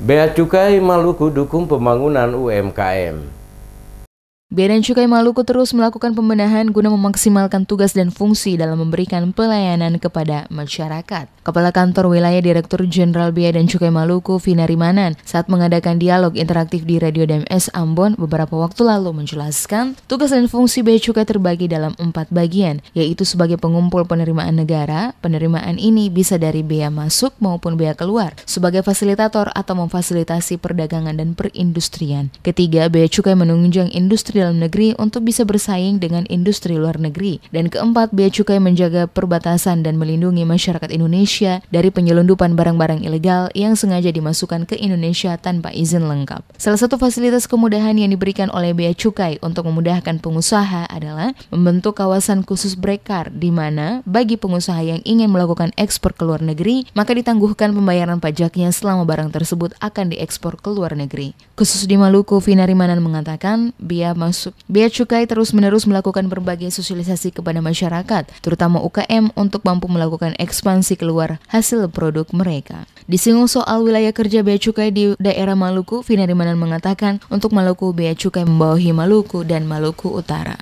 Bea Cukai Maluku dukung pembangunan UMKM. Bea dan Cukai Maluku terus melakukan pembenahan guna memaksimalkan tugas dan fungsi dalam memberikan pelayanan kepada masyarakat. Kepala Kantor Wilayah Direktur Jenderal Bea dan Cukai Maluku, Vina Rimanan, saat mengadakan dialog interaktif di Radio DMS Ambon beberapa waktu lalu menjelaskan, tugas dan fungsi Bea Cukai terbagi dalam 4 bagian, yaitu sebagai pengumpul penerimaan negara. Penerimaan ini bisa dari bea masuk maupun bea keluar, sebagai fasilitator atau memfasilitasi perdagangan dan perindustrian. Ketiga, Bea Cukai menunjang industri dalam negeri untuk bisa bersaing dengan industri luar negeri. Dan keempat, Bea Cukai menjaga perbatasan dan melindungi masyarakat Indonesia dari penyelundupan barang-barang ilegal yang sengaja dimasukkan ke Indonesia tanpa izin lengkap. Salah satu fasilitas kemudahan yang diberikan oleh Bea Cukai untuk memudahkan pengusaha adalah membentuk kawasan khusus BREKAR, di mana bagi pengusaha yang ingin melakukan ekspor ke luar negeri, maka ditangguhkan pembayaran pajaknya selama barang tersebut akan diekspor ke luar negeri. Khusus di Maluku, Vina Rimanan mengatakan, Bea Cukai terus-menerus melakukan berbagai sosialisasi kepada masyarakat, terutama UKM untuk mampu melakukan ekspansi keluar hasil produk mereka. Disinggung soal wilayah kerja Bea Cukai di daerah Maluku, Vina Rimanan mengatakan untuk Maluku, Bea Cukai membawahi Maluku dan Maluku Utara.